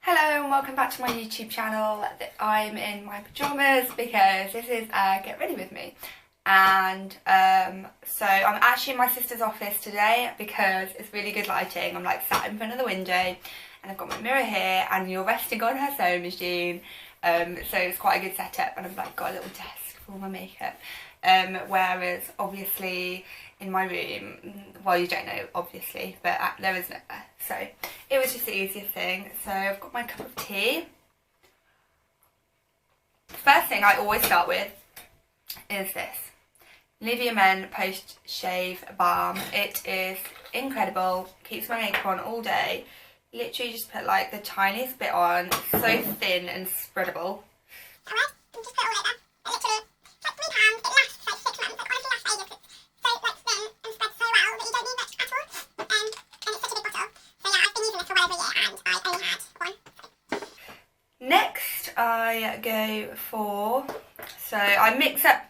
Hello and welcome back to my YouTube channel. I'm in my pyjamas because this is Get Ready With Me. And so I'm actually in my sister's office today because it's really good lighting. I'm like sat in front of the window and I've got my mirror here and you're resting on her sewing machine. So it's quite a good setup, and I've like got a little desk for all my makeup. Whereas obviously in my room, well, you don't know obviously, but there is no there. So it was just the easiest thing. So I've got my cup of tea. The first thing I always start with is this Nivea Men Post Shave Balm. It is incredible, keeps my makeup on all day. Literally just put like the tiniest bit on, so thin and spreadable. Alright, you just put it all over. Literally, it's like £3, it lasts like 6 months, it honestly lasts ages, it's so like thin and spreads so well that you don't need much at all. And it's such a big bottle. So yeah, I've been using this for well over a year and I only had one. Next I go for, so I mix up,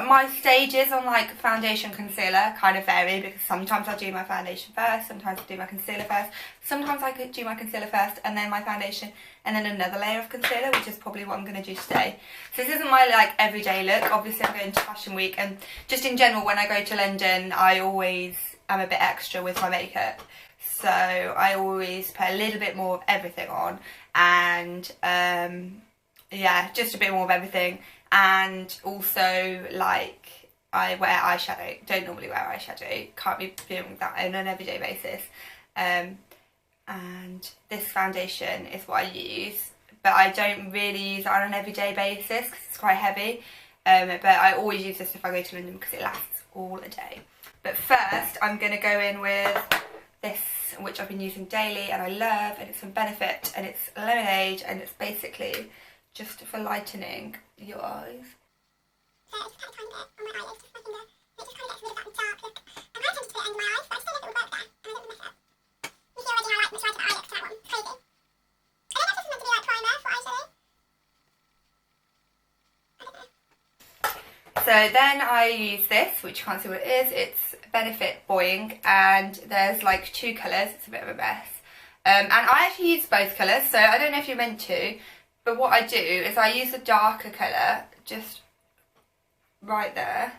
my stages on like foundation concealer kind of vary because sometimes I do my foundation first, sometimes I do my concealer first, sometimes I could do my concealer first and then my foundation and then another layer of concealer, which is probably what I'm going to do today. So this isn't my like everyday look. Obviously I'm going to Fashion Week, and just in general when I go to London I always am a bit extra with my makeup. So I always put a little bit more of everything on, and yeah, just a bit more of everything. And also like I wear eyeshadow, don't normally wear eyeshadow, can't be doing that on an everyday basis. And this foundation is what I use, but I don't really use it on an everyday basis because it's quite heavy. But I always use this if I go to London because it lasts all day. But first I'm going to go in with this, which I've been using daily and I love, and it's from Benefit, and it's lemonade, and it's basically just for lightening your eyes. So I just put a tiny bit on my eyelids, just my finger, and it just kind of gets rid of that dark look. And I tend to put it under my eyes, but I just don't know if it would work there, and I don't want to mess it up. You see already how like much lighter that eye looks to that one, it's crazy. I don't know if this is meant to be like primer for eyeshadow. I don't know. So then I use this, which you can't see what it is. It's Benefit Boying, and there's like two colours. It's a bit of a mess. And I actually use both colours, so I don't know if you're meant to, but what I do is I use the darker colour just right there.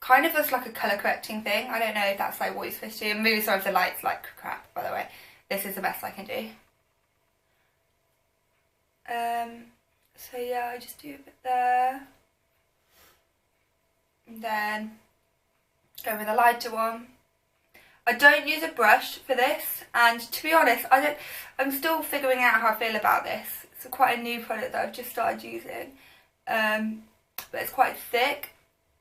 Kind of as like a colour correcting thing. I don't know if that's like what you're supposed to do. I'm really sorry if the light's like crap, by the way. This is the best I can do. So yeah, I just do a bit there. And then go with a lighter one. I don't use a brush for this, and to be honest, I'm still figuring out how I feel about this. It's quite a new product that I've just started using, but it's quite thick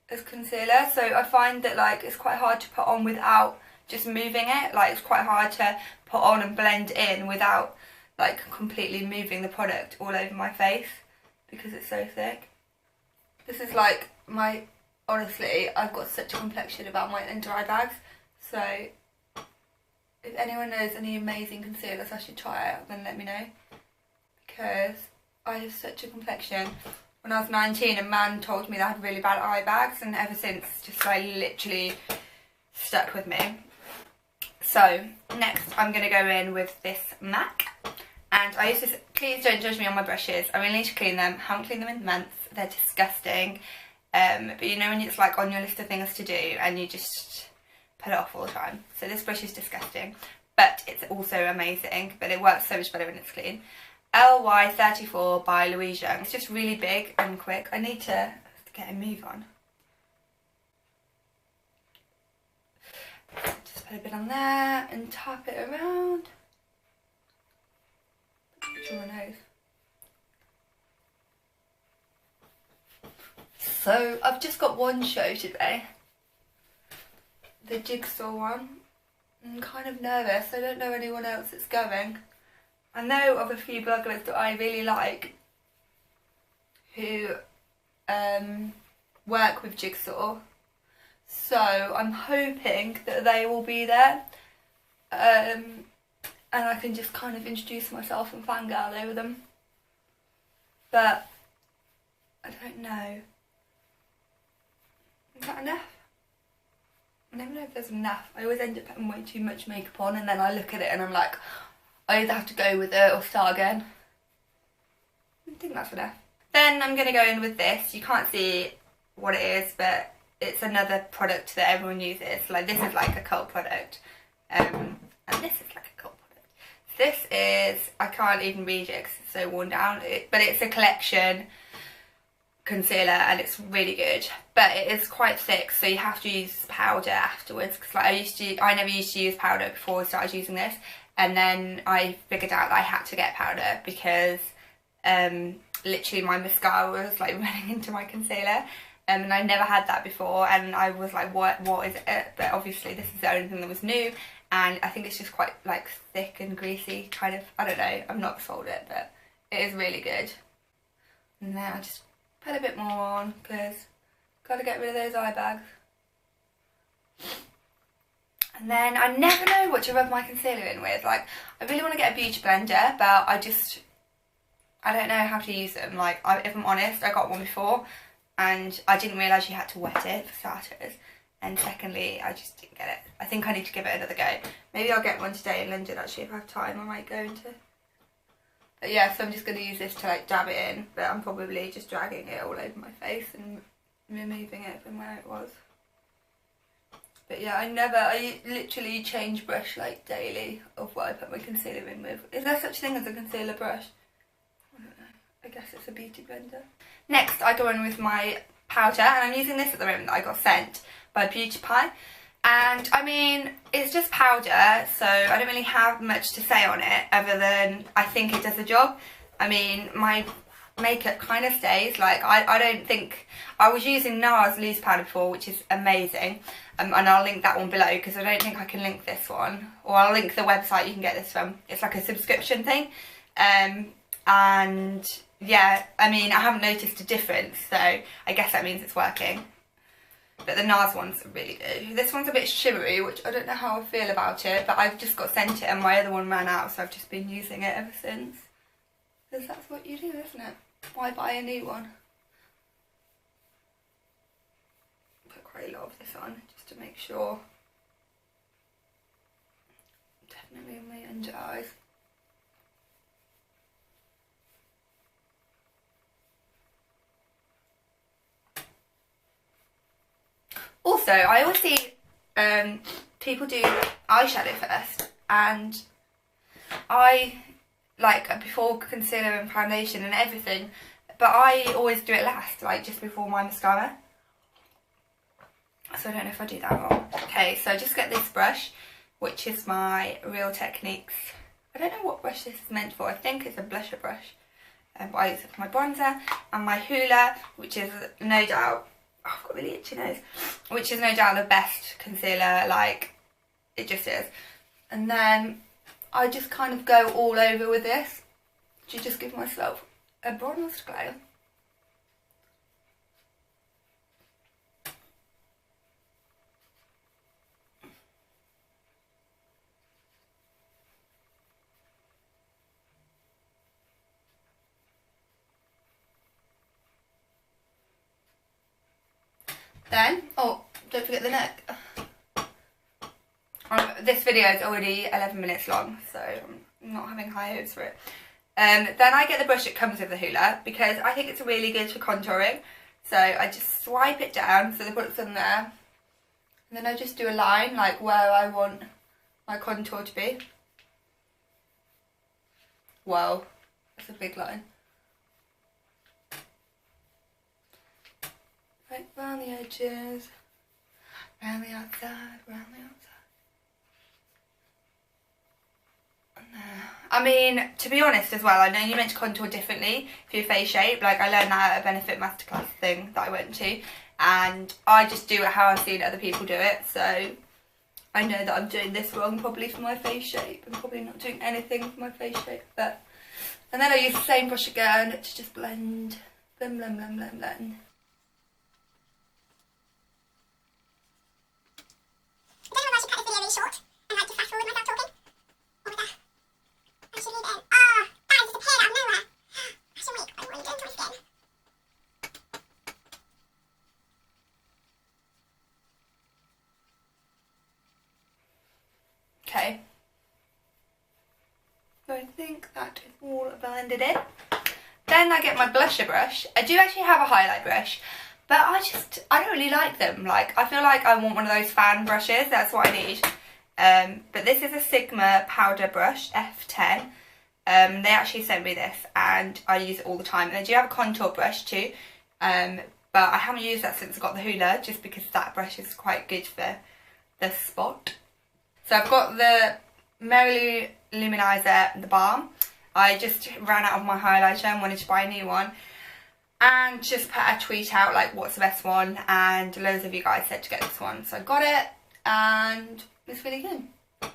as concealer, so I find that like it's quite hard to put on without just moving it. Like it's quite hard to put on and blend in without like completely moving the product all over my face because it's so thick. This is like my, honestly, I've got such a complexion about my under eye bags. So if anyone knows any amazing concealers I should try out, then let me know, because I have such a complexion. When I was 19, a man told me that I had really bad eye bags, and ever since just like literally stuck with me. So next I'm going to go in with this MAC, and I use this, please don't judge me on my brushes, I really need to clean them, haven't cleaned them in months, they're disgusting. But you know when it's like on your list of things to do and you just put it off all the time. So this brush is disgusting, but it's also amazing, but it works so much better when it's clean. LY34 by Louise Young. It's just really big and quick. I need to get a move on. Just put a bit on there and tap it around. On my nose. So I've just got one show today, the Jigsaw one. I'm kind of nervous, I don't know anyone else that's going. I know of a few bloggers that I really like who work with Jigsaw, so I'm hoping that they will be there, and I can just kind of introduce myself and fangirl over them, but I don't know. Is that enough? I never know if there's enough. I always end up putting way too much makeup on, and then I look at it and I'm like, I either have to go with it or start again. I think that's enough. Then I'm going to go in with this. You can't see what it is, but it's another product that everyone uses. Like, this is like a cult product. And this is like a cult product. This is, I can't even read it because it's so worn down. But it's a collection concealer and it's really good. But it is quite thick, so you have to use powder afterwards. Because like I never used to use powder before I started using this. And then I figured out that I had to get powder because literally my mascara was like running into my concealer. And I never had that before, and I was like, what is it? But obviously this is the only thing that was new, and I think it's just quite like thick and greasy, kind of, I don't know, I've not sold it, but it is really good. And then I just put a bit more on, because gotta get rid of those eye bags. And then I never know what to rub my concealer in with. Like, I really want to get a beauty blender, but I don't know how to use them. Like, if I'm honest, I got one before, and I didn't realise you had to wet it, for starters. And secondly, I just didn't get it. I think I need to give it another go. Maybe I'll get one today in London, actually, if I have time. I might go into... But yeah, so I'm just going to use this to, like, dab it in. But I'm probably just dragging it all over my face and removing it from where it was. But yeah, I literally change brush, like, daily of what I put my concealer in with. Is there such a thing as a concealer brush? I don't know. I guess it's a beauty blender. Next, I go in with my powder, and I'm using this at the moment that I got sent by Beauty Pie. And I mean, it's just powder, so I don't really have much to say on it other than I think it does the job. I mean, my makeup kind of stays. Like, I don't think... I was using NARS loose powder before, which is amazing. And I'll link that one below, because I don't think I can link this one. Or I'll link the website you can get this from. It's like a subscription thing. And yeah, I mean, I haven't noticed a difference, so I guess that means it's working. But the NARS one's really good. This one's a bit shimmery, which I don't know how I feel about it, but I've just got sent it and my other one ran out, so I've just been using it ever since. Because that's what you do, isn't it? Why buy a new one? Put quite a lot of this on, just to make sure. Definitely in my under eyes. Also, I always see people do eyeshadow first, and I like before concealer and foundation and everything, but I always do it last, like just before my mascara. So I don't know if I do that wrong. Okay, so just get this brush, which is my Real Techniques. I don't know what brush this is meant for. I think it's a blusher brush. But I use it for my bronzer, and my Hoola, which is no doubt... Oh, I've got a really itchy nose. Which is no doubt the best concealer, like, it just is. And then I just kind of go all over with this to just give myself a bronzed glow. Then, oh, don't forget the neck. This video is already 11 minutes long, so I'm not having high hopes for it. Then I get the brush that comes with the Hoola, because I think it's really good for contouring. So I just swipe it down so the product's on there. And then I just do a line, like where I want my contour to be. Whoa, that's a big line. Right round the edges, round the outside, round the outside. And there. I mean, to be honest as well, I know you're meant to contour differently for your face shape. Like, I learned that at a Benefit Masterclass thing that I went to. And I just do it how I've seen other people do it. So I know that I'm doing this wrong probably for my face shape. I'm probably not doing anything for my face shape. But and then I use the same brush again to just blend. Blend, blend, blend, blend, blend. I don't know if I should cut this video really short and like just fast forward myself talking. Or would I should leave it in. Oh, that has disappeared out of nowhere. I should make what I want to do to my skin. Okay. think that is all blended in. Then I get my blusher brush. I do actually have a highlight brush, but I don't really like them. Like, I feel like I want one of those fan brushes. That's what I need. But this is a Sigma powder brush, F10. They actually sent me this and I use it all the time. And I do have a contour brush too, but I haven't used that since I got the Hoola, just because that brush is quite good for the spot. So I've got the Merry Luminizer, the balm. I just ran out of my highlighter and wanted to buy a new one, and just put a tweet out like what's the best one, and loads of you guys said to get this one, so I got it and it's really good. I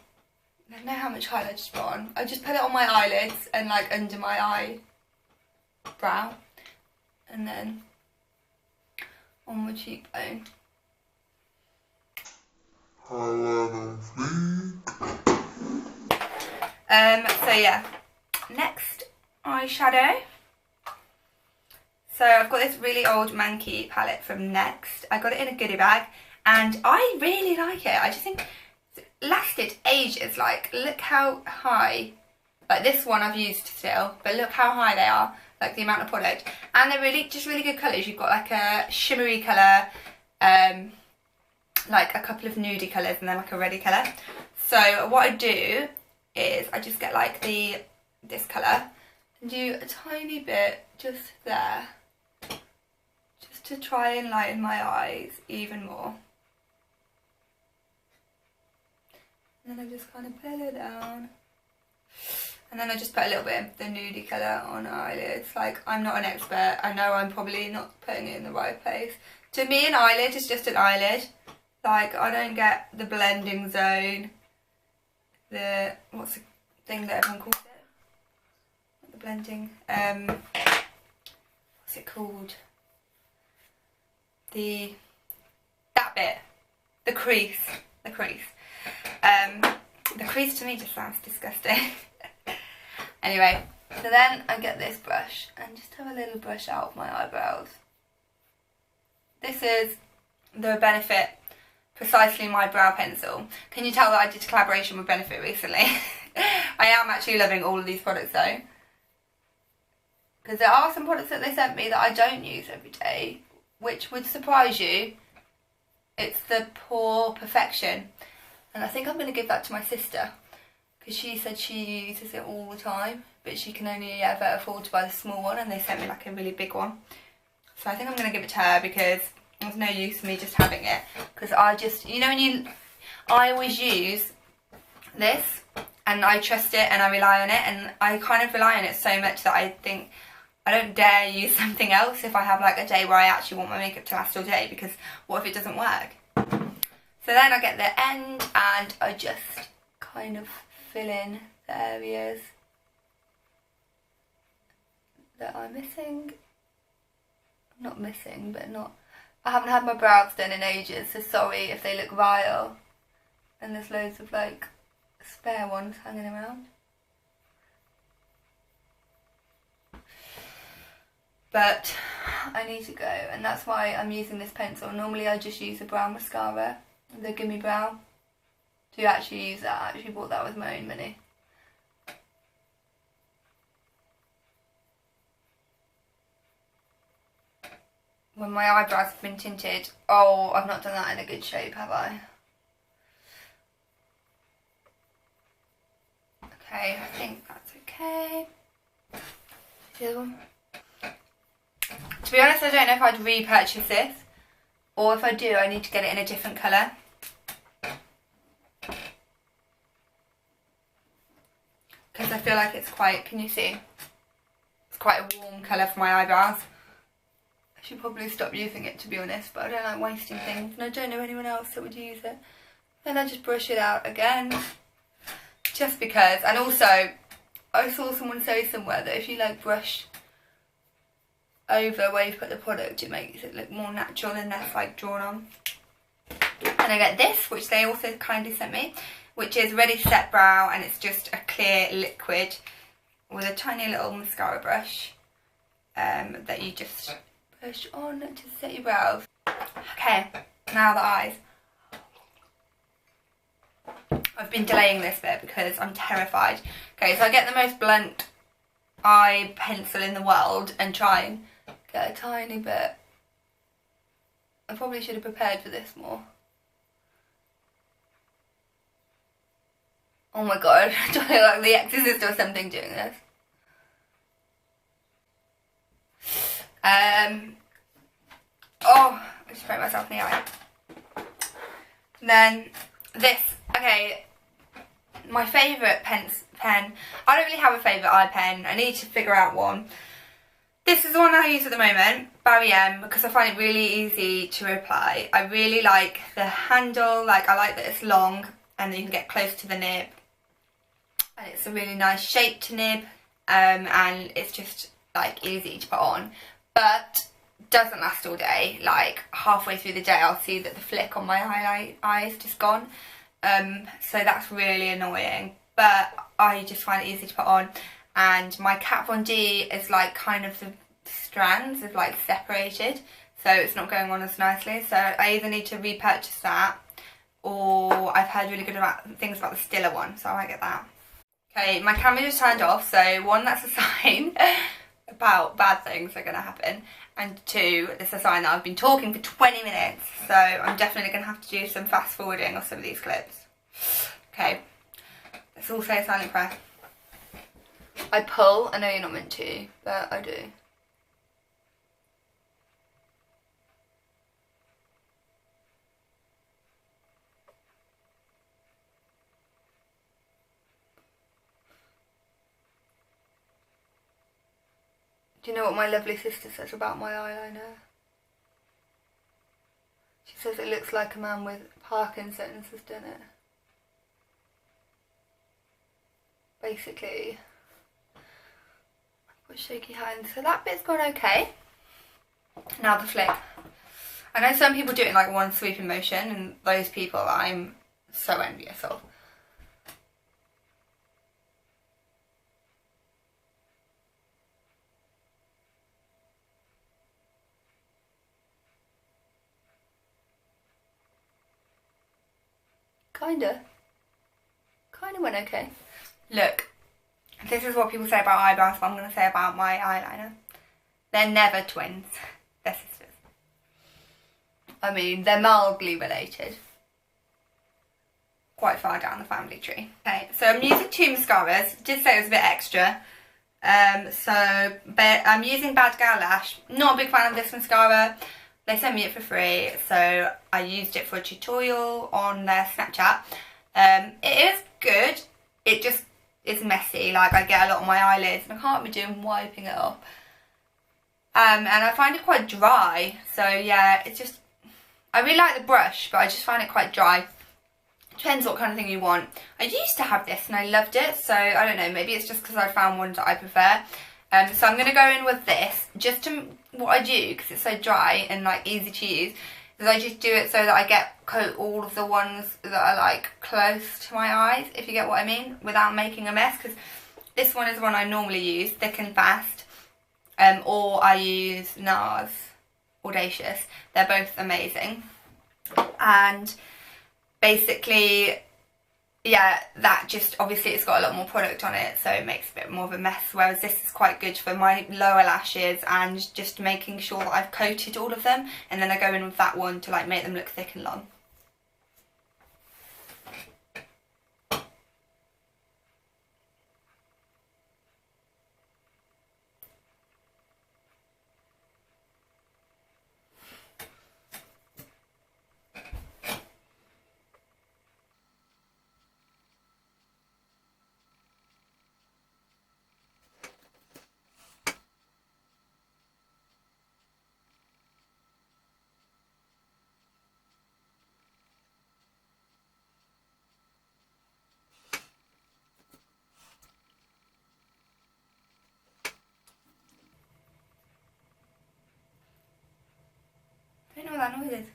don't know how much highlighter to put on. I just put it on my eyelids and like under my eyebrow, and then on my cheekbone. So yeah, next eyeshadow. So I've got this really old Monkey palette from Next. I got it in a goodie bag and I really like it. I just think it lasted ages. Like, look how high, like this one I've used still, but look how high they are, like the amount of product. And they're really good colours. You've got like a shimmery colour, like a couple of nudie colours, and then like a reddy colour. So what I do is I just get like this colour and do a tiny bit just there, just to try and lighten my eyes even more. And then I just kind of pull it down. And then I just put a little bit of the nudie colour on eyelids. Like, I'm not an expert. I know I'm probably not putting it in the right place. To me, an eyelid is just an eyelid. Like, I don't get the blending zone. What's the thing that everyone calls it? Not the blending. What's it called? That bit. The crease. The crease. The crease to me just sounds disgusting. Anyway, so then I get this brush and just have a little brush out of my eyebrows. This is the Benefit Precisely My Brow Pencil. Can you tell that I did a collaboration with Benefit recently? I am actually loving all of these products though, because there are some products that they sent me that I don't use every day, which would surprise you. It's the Pore Perfection, and I think I'm going to give that to my sister, because she said she uses it all the time, but she can only ever afford to buy the small one, and they sent me like a really big one. So I think I'm going to give it to her, because there's no use for me just having it, because I just, you know, I always use this and I trust it and I rely on it, and I kind of rely on it so much that I think I don't dare use something else if I have like a day where I actually want my makeup to last all day, because what if it doesn't work? So then I get the end and I just kind of fill in the areas that I'm missing. Not missing, but not... I haven't had my brows done in ages, so sorry if they look vile. And there's loads of like spare ones hanging around. But I need to go, and that's why I'm using this pencil. Normally I just use a brown mascara, the Gimme Brow. To actually use that, I actually bought that with my own money. When my eyebrows have been tinted, oh, I've not done that in a good shape, have I? Okay, I think that's okay. The other one. To be honest, I don't know if I'd repurchase this, or if I do, I need to get it in a different colour. Because I feel like it's quite, can you see? It's quite a warm colour for my eyebrows. I should probably stop using it, to be honest, but I don't like wasting things, and I don't know anyone else that would use it. Then I just brush it out again, just because. And also, I saw someone say somewhere that if you like brush over where you put the product, it makes it look more natural and less like drawn on. And I get this, which they also kindly sent me, which is Ready Set Brow, and it's just a clear liquid with a tiny little mascara brush that you just push on to set your brows. Okay, now the eyes. I've been delaying this bit because I'm terrified. Okay, so I get the most blunt eye pencil in the world and try and get a tiny bit. I probably should have prepared for this more. Oh my god, do I look like The Exorcist or something doing this? Oh, I just sprayed myself in the eye. And then this, okay, my favourite pen. I don't really have a favourite eye pen. I need to figure out one. This is the one I use at the moment, Barry M, because I find it really easy to apply. I really like the handle, like I like that it's long and you can get close to the nib. And it's a really nice shaped nib, and it's just like easy to put on. But doesn't last all day. Like halfway through the day I'll see that the flick on my eye is just gone. So that's really annoying. But I just find it easy to put on. And my Kat Von D is like kind of the strands have like separated, so it's not going on as nicely. So I either need to repurchase that, or I've heard really good things about the Stiller one, so I might get that. Okay, my camera just turned off, so one, that's a sign about bad things are going to happen, and two, it's a sign that I've been talking for 20 minutes, so I'm definitely going to have to do some fast forwarding of some of these clips. Okay, let's all say a silent prayer. I pull, I know you're not meant to, but I do. Do you know what my lovely sister says about my eyeliner? She says it looks like a man with Parkinson's has done it. Basically, I've got shaky hands, so that bit's gone okay. Now the flick. I know some people do it in like one sweeping motion, and those people I'm so envious of. Kinda went okay. Look, this is what people say about eyebrows, but I'm going to say about my eyeliner. They're never twins. They're sisters. I mean, they're mildly related. Quite far down the family tree. Okay, so I'm using two mascaras. Did say it was a bit extra. But I'm using Bad Gal Lash. Not a big fan of this mascara. They sent me it for free, so I used it for a tutorial on their Snapchat. It is good. It just is messy. Like, I get a lot on my eyelids and I can't be doing wiping it off. And I find it quite dry. So yeah, it's just, I really like the brush, but I just find it quite dry. Depends what kind of thing you want. I used to have this and I loved it, so I don't know, maybe it's just because I found ones that I prefer. So I'm going to go in with this, just to, what I do, because it's so dry and like easy to use, is I just do it so that I coat all of the ones that are like close to my eyes, if you get what I mean, without making a mess, because this one is the one I normally use, Thick and Fast, or I use NARS Audacious. They're both amazing. And basically, yeah, that just, obviously it's got a lot more product on it, so it makes a bit more of a mess, whereas this is quite good for my lower lashes and just making sure that I've coated all of them, and then I go in with that one to like make them look thick and long. I don't know what that noise is.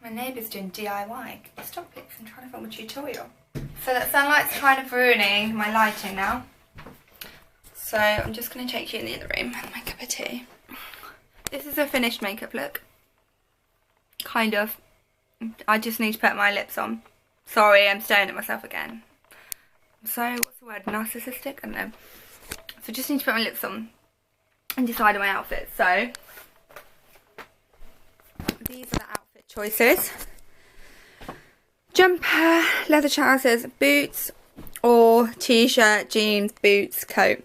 My neighbour's doing DIY. Stop it, I'm trying to film a tutorial. So that sunlight's kind of ruining my lighting now. So I'm just going to take you in the other room and my cup of tea. This is a finished makeup look. kind of. I just need to put my lips on. Sorry, I'm staring at myself again. So, what's the word? Narcissistic? I don't know. So just need to put my lips on and decide on my outfit. So, these are the outfit choices. Jumper, leather trousers, boots, or t-shirt, jeans, boots, coat.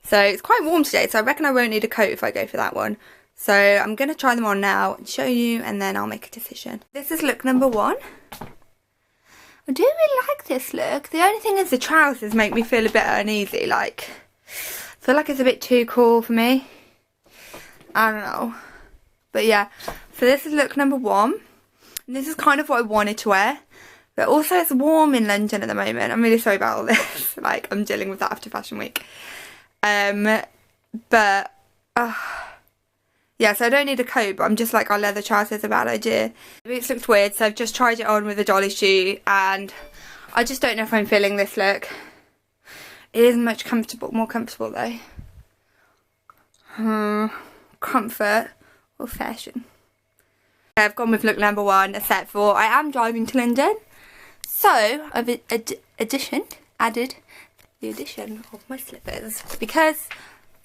So it's quite warm today, so I reckon I won't need a coat if I go for that one. So I'm going to try them on now and show you, and then I'll make a decision. This is look number 1. I do really like this look. The only thing is the trousers make me feel a bit uneasy. Like, I feel like it's a bit too cool for me. I don't know. But yeah, so this is look number 1. And this is kind of what I wanted to wear. But also it's warm in London at the moment. I'm really sorry about all this. Like, I'm dealing with that after Fashion Week. But yeah, so I don't need a coat, but I'm just like, our leather trousers are a bad idea. The boots looked weird, so I've just tried it on with a dolly shoe, and I just don't know if I'm feeling this look. It is much more comfortable though. Comfort or fashion. I've gone with look number 1, except for I am driving to London, so I've added the addition of my slippers, because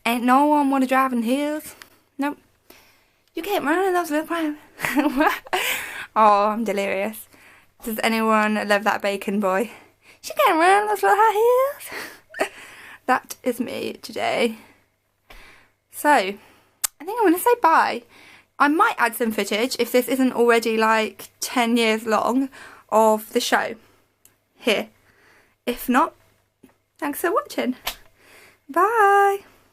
ain't no one want to drive in heels. Nope. You can't run in those little prime. Oh, I'm delirious. Does anyone love that bacon boy? She can't run in those little high heels. That is me today. So, I think I'm going to say bye. I might add some footage, if this isn't already like 10 years long, of the show here. If not, thanks for watching. Bye.